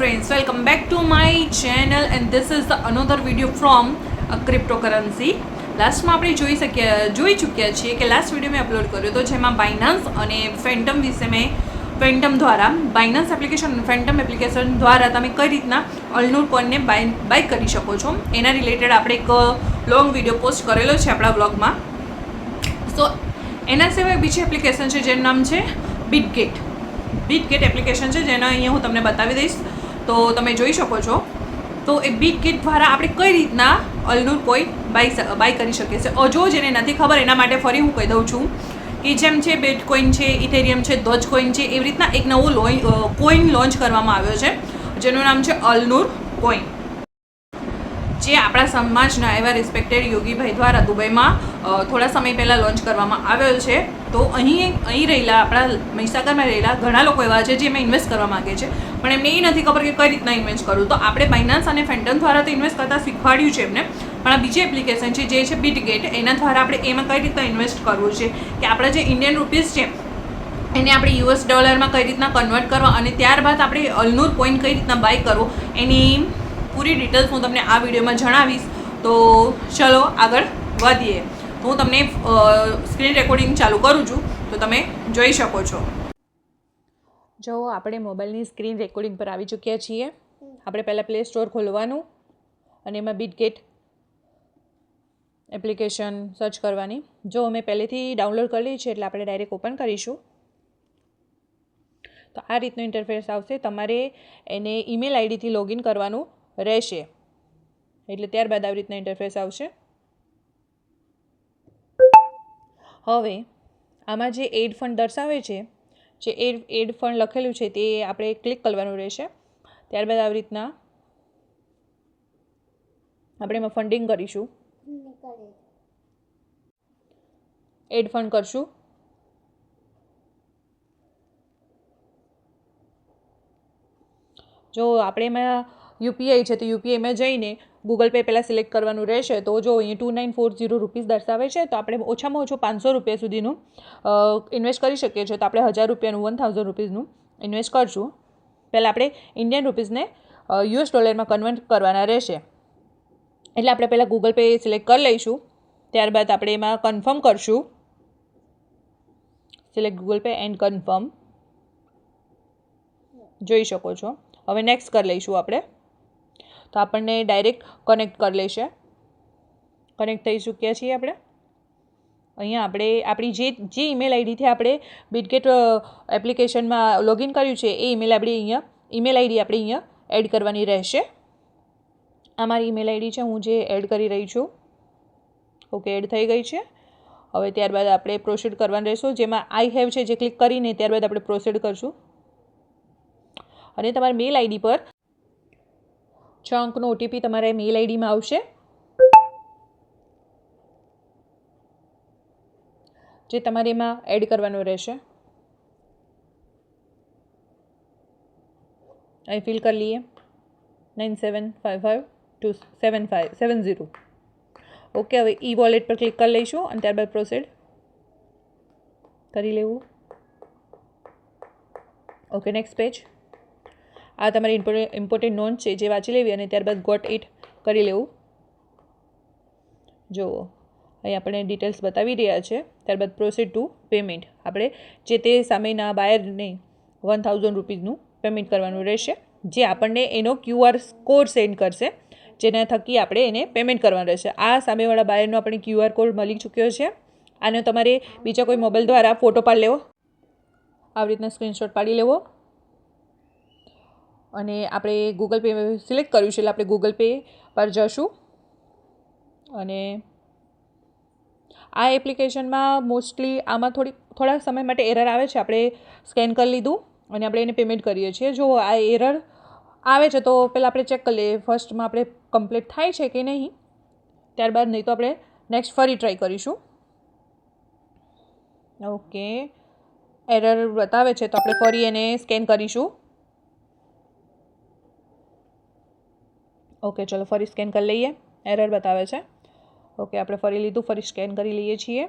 friends, welcome back to my channel and this is the another video from cryptocurrency. લાસ્ટમાં આપણે જોઈ ચૂક્યા છીએ કે લાસ્ટ વિડીયો મેં અપલોડ કર્યો હતો જેમાં બાઇનાન્સ અને ફેન્ટમ વિશે મેં ફેન્ટમ દ્વારા બાઇનાન્સ એપ્લિકેશન અને ફેન્ટમ એપ્લિકેશન દ્વારા તમે કઈ રીતના અલનૂર કોઈનને બાય કરી શકો છો એના રિલેટેડ આપણે એક લોંગ વિડીયો પોસ્ટ કરેલો છે આપણા બ્લોગમાં. સો એના સિવાય બીજી એપ્લિકેશન છે જેનું નામ છે બીટગેટ એપ્લિકેશન છે જેને અહીંયા હું તમને બતાવી દઈશ તો તમે જોઈ શકો છો. તો એ બીટગેટ દ્વારા આપણે કઈ રીતના અલનૂર કોઈન બાય કરી શકીએ છીએ. જો જેને નથી ખબર એના માટે ફરી હું કહી દઉં છું કે જેમ છે બિટકોઇન છે, ઇથેરિયમ છે, દોજ કોઈન છે, એવી રીતના એક નવો કોઈન લોન્ચ કરવામાં આવ્યો છે જેનું નામ છે અલનૂર કોઈન, જે આપણા સમાજના એવા રિસ્પેક્ટેડ યોગીભાઈ દ્વારા દુબઈમાં થોડા સમય પહેલાં લોન્ચ કરવામાં આવેલ છે. તો અહીં રહેલા આપણા મહીસાગરમાં રહેલા ઘણા લોકો એવા છે જે એમાં ઇન્વેસ્ટ કરવા માગે છે પણ એમને એ નથી ખબર કે કઈ રીતના ઇન્વેસ્ટ કરવું. તો આપણે બાઇનાન્સ અને ફેન્ટમ દ્વારા તો ઇન્વેસ્ટ કરતાં શીખવાડ્યું છે એમને, પણ આ બીજી એપ્લિકેશન છે જે છે બીટગેટ, એના દ્વારા આપણે એમાં કઈ રીતના ઇન્વેસ્ટ કરવું છે કે આપણા જે ઇન્ડિયન રૂપીઝ છે એને આપણે યુએસ ડોલરમાં કઈ રીતના કન્વર્ટ કરવા અને ત્યારબાદ આપણે અલનૂર કોઈન કઈ રીતના બાય કરવો એની પૂરી ડિટેલ્સ હું તમને આ વિડીયોમાં જણાવીશ. તો ચલો આગળ વધીએ. તો હું તમને સ્ક્રીન રેકોર્ડિંગ ચાલુ કરું છું તો તમે જોઈ શકો છો. જો આપણે મોબાઈલની સ્ક્રીન રેકોર્ડિંગ પર આવી ચૂક્યા છીએ. આપણે પહેલાં પ્લે સ્ટોર ખોલવાનું અને એમાં બીટગેટ એપ્લિકેશન સર્ચ કરવાની. જો અમે પહેલેથી ડાઉનલોડ કરી છે એટલે આપણે ડાયરેક્ટ ઓપન કરીશું. તો આ રીતનું ઇન્ટરફેસ આવશે. તમારે એને ઈમેલ આઈડીથી લોગિન કરવાનું રહેશે એટલે ત્યારબાદ આવી રીતના ઇન્ટરફેસ આવશે. હવે આમાં જે એડ ફંડ દર્શાવે છે, જે એડ ફંડ લખેલું છે તે આપણે ક્લિક કરવાનું રહેશે. ત્યારબાદ આવી રીતના આપણે એમાં ફંડિંગ કરીશું, એડ ફંડ કરશું. જો આપણે એમાં યુપીઆઈ છે તો યુપીઆઈમાં જઈને ગૂગલ પે પહેલાં સિલેક્ટ કરવાનું રહેશે. તો જો અહીંયા 2940 રૂપીસ દર્શાવે છે તો આપણે ઓછામાં ઓછું 500 રૂપિયા સુધીનું ઇન્વેસ્ટ કરી શકીએ છીએ. તો આપણે 1000 રૂપિયાનું 1000 રૂપીસનું ઇન્વેસ્ટ કરશું. પહેલાં આપણે ઇન્ડિયન રૂપીસને યુએસ ડોલરમાં કન્વર્ટ કરવાના રહેશે એટલે આપણે પહેલાં ગૂગલ પે સિલેક્ટ કરી લઈશું. ત્યારબાદ આપણે એમાં કન્ફર્મ કરશું, select Google pay and confirm. જોઈ શકો છો. હવે નેક્સ્ટ કરી લઈશું આપણે તો આપણને ડાયરેક્ટ કનેક્ટ કરી લેશે. કનેક્ટ થઈ ચૂક્યા છીએ આપણે. અહીંયા આપણે આપણી જે ઈમેલ આઈડીથી આપણે બીટગેટ એપ્લિકેશનમાં લોગિન કર્યું છે એ ઈમેલ આઈડી આપણે અહીંયા એડ કરવાની રહેશે. આ મારી ઈમેલ આઈડી છે, હું જે એડ કરી રહી છું. ઓકે, એડ થઈ ગઈ છે. હવે ત્યારબાદ આપણે પ્રોસીડ કરવાનું રહેશું, જેમાં આઈ હેવ છે જે ક્લિક કરીને ત્યારબાદ આપણે પ્રોસીડ કરશું. અને તમારી મેલ આઈડી પર 6 અંકનો ઓટીપી તમારા મેલ આઈડીમાં આવશે, જે તમારે એમાં એડ કરવાનો રહેશે. અહીં ફિલ કરી લઈએ 9755275770. ઓકે, હવે ઈ વોલેટ પર ક્લિક કરી લઈશું અને ત્યારબાદ પ્રોસીડ કરી લેવું. Okay, next page. આ તમારી ઇમ્પોર્ટન્ટ નોંધ છે જે વાંચી લેવી અને ત્યારબાદ ગોટ ઇટ કરી લેવું. જુઓ અહીં આપણે ડિટેલ્સ બતાવી રહ્યા છે. ત્યારબાદ પ્રોસીડ ટુ પેમેન્ટ. આપણે જે તે સામેના બાયરને 1000 રૂપીસનું પેમેન્ટ કરવાનું રહેશે, જે આપણને એનો QR કોડ સેન્ડ કરશે જેના થકી આપણે એને પેમેન્ટ કરવાનું રહેશે. આ સામેવાળા બાયરનો આપણે QR કોડ મળી ચૂક્યો છે. આનો તમારે બીજા કોઈ મોબાઈલ દ્વારા ફોટો પાડી લેવો, આવી રીતના સ્ક્રીનશોટ પાડી લેવો અને આપણે ગૂગલ પે સિલેક્ટ કર્યું છે એટલે આપણે ગૂગલ પે પર જશું. અને આ એપ્લિકેશનમાં મોસ્ટલી આમાં થોડા સમય માટે એરર આવે છે. આપણે સ્કેન કરી લીધું અને આપણે એને પેમેન્ટ કરીએ છીએ. જો આ એરર આવે છે તો પહેલાં આપણે ચેક કરી લઈએ ફર્સ્ટમાં આપણે કમ્પ્લીટ થાય છે કે નહીં, ત્યારબાદ નહીં તો આપણે નેક્સ્ટ ફરી ટ્રાય કરીશું. ઓકે, એરર બતાવે છે તો આપણે ફરી એને સ્કેન કરીશું. ઓકે, ચલો ફરી સ્કેન કરી લઈએ. એરર બતાવે છે. ઓકે, આપણે ફરી લીધું, ફરી સ્કેન કરી લઈએ છીએ.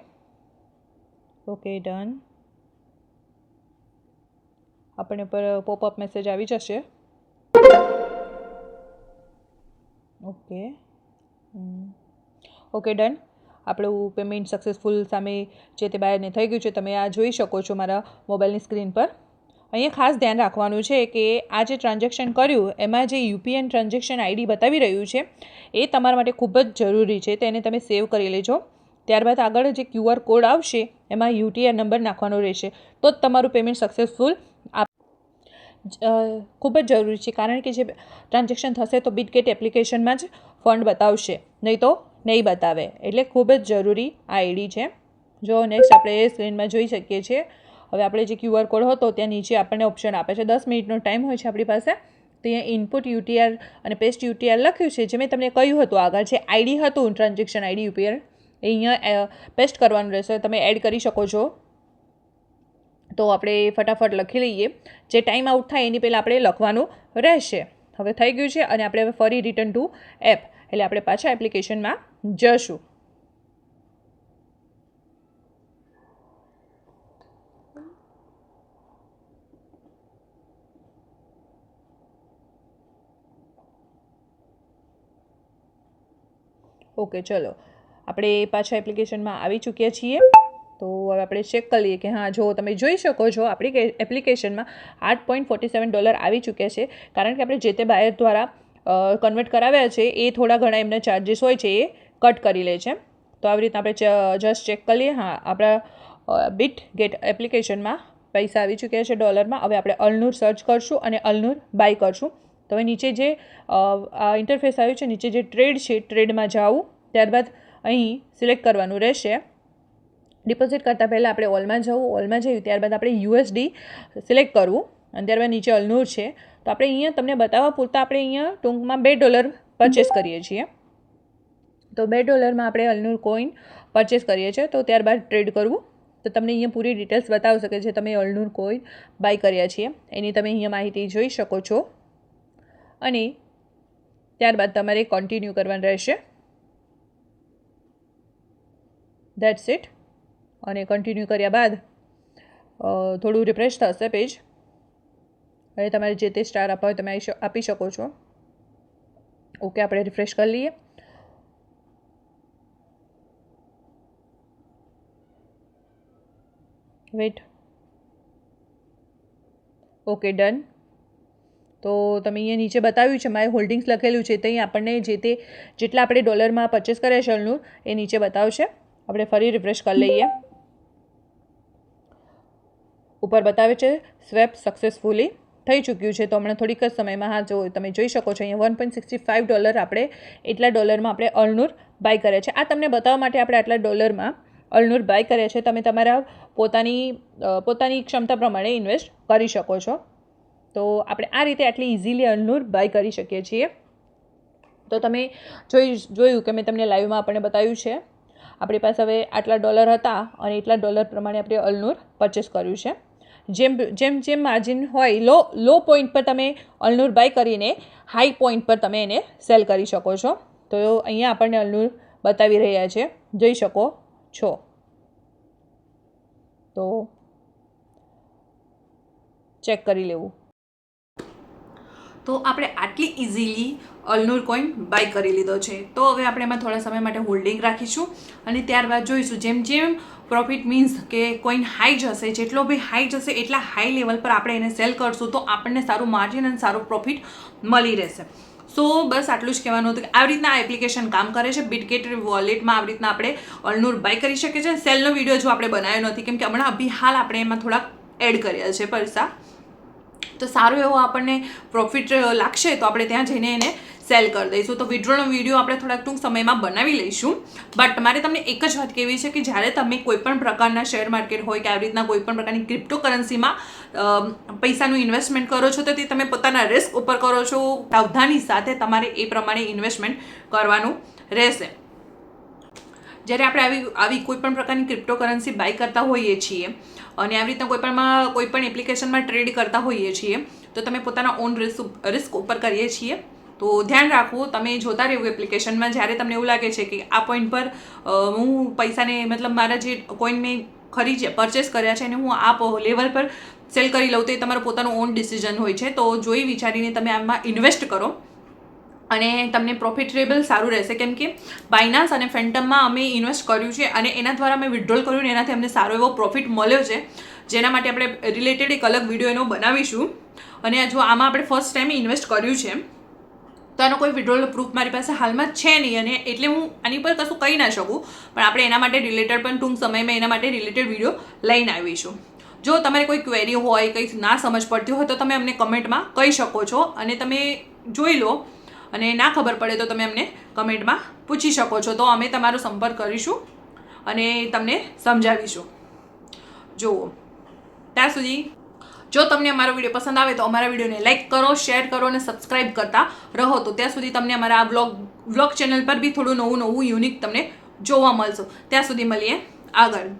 Okay, done. આપણને પર પોપઅપ મેસેજ આવી જશે ઓકે ડન. આપણું પેમેન્ટ સક્સેસફુલ સામે જે તે બાયરને થઈ ગયું છે. તમે આ જોઈ શકો છો મારા મોબાઈલની સ્ક્રીન પર. અહીંયા ખાસ ધ્યાન રાખવાનું છે કે આ જે ટ્રાન્ઝેક્શન કર્યું એમાં જે યુપીએન ટ્રાન્ઝેક્શન આઈડી બતાવી રહ્યું છે એ તમારા માટે ખૂબ જ જરૂરી છે. તેને તમે સેવ કરી લેજો. ત્યારબાદ આગળ જે QR કોડ આવશે એમાં UTR નંબર નાખવાનો રહેશે, તો જ તમારું પેમેન્ટ સક્સેસફુલ ખૂબ જ જરૂરી છે. કારણ કે જે ટ્રાન્ઝેક્શન થશે તો બિટગેટ એપ્લિકેશનમાં જ ફંડ બતાવશે, નહીં તો નહીં બતાવે. એટલે ખૂબ જ જરૂરી આ આઈડી છે. જો નેક્સ્ટ આપણે સ્ક્રીનમાં જોઈ શકીએ છીએ. હવે આપણે જે QR કોડ હતો ત્યાં નીચે આપણને ઓપ્શન આપે છે. 10 મિનિટનો ટાઈમ હોય છે આપણી પાસે. તો અહીંયા ઇનપુટ UTR અને પેસ્ટ UTR લખ્યું છે. જે મેં તમને કહ્યું હતું આગળ, જે આઈડી હતું ટ્રાન્ઝેક્શન આઈડી UPR એ અહીંયા પેસ્ટ કરવાનું રહેશે. તમે એડ કરી શકો છો. તો આપણે ફટાફટ લખી લઈએ. જે ટાઈમ આઉટ થાય એની પહેલાં આપણે લખવાનું રહેશે. હવે થઈ ગયું છે અને આપણે હવે ફરી રિટર્ન ટુ એપ, એટલે આપણે પાછા એપ્લિકેશનમાં જશું. ઓકે, ચલો આપણે પાછા એપ્લિકેશનમાં આવી ચૂક્યા છીએ. તો હવે આપણે ચેક કરીએ કે હા, જો તમે જોઈ શકો છો આપણી એપ્લિકેશનમાં $8.47 આવી ચૂક્યા છે. કારણ કે આપણે જે તે બાયર દ્વારા કન્વર્ટ કરાવ્યા છે એ થોડા ઘણા એમના ચાર્જિસ હોય છે એ કટ કરી લે છે. તો આવી રીતના આપણે જસ્ટ ચેક કરીએ. હા, આપણા બિટગેટ એપ્લિકેશનમાં પૈસા આવી ચૂક્યા છે ડોલરમાં. હવે આપણે અલનુર સર્ચ કરશું અને અલનુર બાય કરશું. તો હવે નીચે જે ઇન્ટરફેસ આવ્યું છે, નીચે જે ટ્રેડ છે ટ્રેડમાં જાવું. ત્યારબાદ અહીં સિલેક્ટ કરવાનું રહેશે. ડિપોઝિટ કરતાં પહેલાં આપણે ઓલમાં જવું. ઓલમાં જયું ત્યારબાદ આપણે USD સિલેક્ટ કરવું અને ત્યારબાદ નીચે અલનુર છે. તો આપણે અહીંયા તમને બતાવવા પૂરતા આપણે અહીંયા ટૂંકમાં $2 પરચેસ કરીએ છીએ. તો $2 આપણે અલનુર કોઈન પરચેસ કરીએ છીએ. તો ત્યારબાદ ટ્રેડ કરવું. તો તમને અહીંયા પૂરી ડિટેલ્સ બતાવી શકે છે તમે અલનુર કોઈન બાય કર્યા છીએ એની તમે અહીંયા માહિતી જોઈ શકો છો. અને ત્યારબાદ તમારે કન્ટિન્યુ કરવાનું રહેશે. That's it. અને કન્ટિન્યુ કર્યા બાદ થોડું રિફ્રેશ થશે પેજ. હવે તમારે જે તે સ્ટાર આપવા હોય તમે આપી શકો છો. ઓકે, આપણે રિફ્રેશ કરી લઈએ. વેટ. Okay, done. તો તમે અહીંયા નીચે બતાવ્યું છે માય હોલ્ડિંગ્સ લખેલું છે. ત્યાં આપણને જે તે જેટલા આપણે ડોલરમાં પરચેસ કર્યા છે અલનુર એ નીચે બતાવશે. આપણે ફરી રિફ્રેશ કરી લઈએ. ઉપર બતાવે છે સ્વેપ સક્સેસફુલી થઈ ચૂક્યું છે. તો હમણાં થોડીક જ સમયમાં, હા, જો તમે જોઈ શકો છો અહીંયા $1.65 આપણે એટલા ડોલરમાં આપણે અલનુર બાય કર્યા છે. આ તમને બતાવવા માટે આપણે આટલા ડોલરમાં અલનુર બાય કર્યા છે. તમે તમારા પોતાની ક્ષમતા પ્રમાણે ઇન્વેસ્ટ કરી શકો છો. તો આપણે આ રીતે આટલી ઇઝીલી અલનુર બાય કરી શકીએ છીએ. તો તમે જોયું કે મેં તમને લાઈવમાં આપણને બતાવ્યું છે. આપણી પાસે હવે આટલા ડોલર હતા અને એટલા ડોલર પ્રમાણે આપણે અલનુર પરચેસ કર્યું છે. જેમ માર્જિન હોય લો પોઈન્ટ પર તમે અલનુર બાય કરીને હાઈ પોઈન્ટ પર તમે એને સેલ કરી શકો છો. તો અહીંયા આપણને અલનુર બતાવી રહ્યા છે, જોઈ શકો છો. તો ચેક કરી લેવું. તો આપણે આટલી ઇઝીલી અલનુર કોઈન બાય કરી લીધો છે. તો હવે આપણે એમાં થોડા સમય માટે હોલ્ડિંગ રાખીશું અને ત્યારબાદ જોઈશું જેમ પ્રોફિટ મીન્સ કે કોઈન હાઈ જશે, જેટલો બી હાઈ જશે એટલા હાઈ લેવલ પર આપણે એને સેલ કરશું તો આપણને સારું માર્જિન અને સારું પ્રોફિટ મળી રહેશે. સો બસ આટલું જ કહેવાનું હતું કે આવી રીતના આ એપ્લિકેશન કામ કરે છે. બિટગેટ વોલેટમાં આવી રીતના આપણે અલનુર બાય કરી શકીએ છીએ. સેલનો વિડીયો જો આપણે બનાવ્યો નથી કેમ કે હમણાં અભી હાલ આપણે એમાં થોડાક એડ કર્યા છે પૈસા. તો સારું એવો આપણને પ્રોફિટ લાગશે તો આપણે ત્યાં જઈને એને સેલ કરી દઈશું. તો વિડ્રોનો વિડીયો આપણે થોડાક ટૂંક સમયમાં બનાવી લઈશું. બટ મારે તમને એક જ વાત કહેવી છે કે જ્યારે તમે કોઈપણ પ્રકારના શેર માર્કેટ હોય કે આવી રીતના કોઈપણ પ્રકારની ક્રિપ્ટોકરન્સીમાં પૈસાનું ઇન્વેસ્ટમેન્ટ કરો છો તો તે તમે પોતાના રિસ્ક ઉપર કરો છો. સાવધાની સાથે તમારે એ પ્રમાણે ઇન્વેસ્ટમેન્ટ કરવાનું રહેશે. જ્યારે આપણે આવી કોઈપણ પ્રકારની ક્રિપ્ટોકરન્સી બાય કરતા હોઈએ છીએ અને આવી રીતના કોઈપણ એપ્લિકેશનમાં ટ્રેડ કરતા હોઈએ છીએ તો તમે પોતાના ઓન રિસ્ક ઉપર કરીએ છીએ. તો ધ્યાન રાખવું, તમે જોતા રહેવું એપ્લિકેશનમાં. જ્યારે તમને એવું લાગે છે કે આ પોઈન્ટ પર હું પૈસાને મતલબ મારા જે કોઈન મેં પરચેસ કર્યા છે અને હું આ લેવલ પર સેલ કરી લઉં તો એ તમારો પોતાનો ઓન ડિસિઝન હોય છે. તો જોઈ વિચારીને તમે આમાં ઇન્વેસ્ટ કરો અને તમને પ્રોફિટેબલ સારું રહેશે. કેમ કે બાયનાન્સ અને ફેન્ટમમાં અમે ઇન્વેસ્ટ કર્યું છે અને એના દ્વારા અમે વિથડ્રોલ કર્યું ને એનાથી અમને સારો એવો પ્રોફિટ મળ્યો છે, જેના માટે આપણે રિલેટેડ એક અલગ વિડીયો એનો બનાવીશું. અને જો આમાં આપણે ફર્સ્ટ ટાઈમ ઇન્વેસ્ટ કર્યું છે તો આનો કોઈ વિથડ્રોલ પ્રૂફ મારી પાસે હાલમાં છે નહીં, અને એટલે હું આની પર કશું કહી ના શકું. પણ આપણે એના માટે રિલેટેડ પણ ટૂંક સમયમાં એના માટે રિલેટેડ વિડીયો લઈને આવીશું. જો તમારે કોઈ ક્વેરી હોય, કંઈ ના સમજ પડતી હોય તો તમે અમને કમેન્ટમાં કહી શકો છો અને તમે જોઈ લો, અને ના ખબર પડે તો તમે અમને કમેન્ટમાં પૂછી શકો છો. તો અમે તમારો સંપર્ક કરીશું અને તમને સમજાવીશું. જુઓ, ત્યાં સુધી જો તમને અમારો વિડીયો પસંદ આવે તો અમારા વિડીયોને લાઇક કરો, શેર કરો અને સબસ્ક્રાઇબ કરતા રહો. તો ત્યાં સુધી તમને અમારા આ વ્લોગ ચેનલ પર બી થોડું નવું યુનિક તમને જોવા મળશે. ત્યાં સુધી મળીએ આગળ.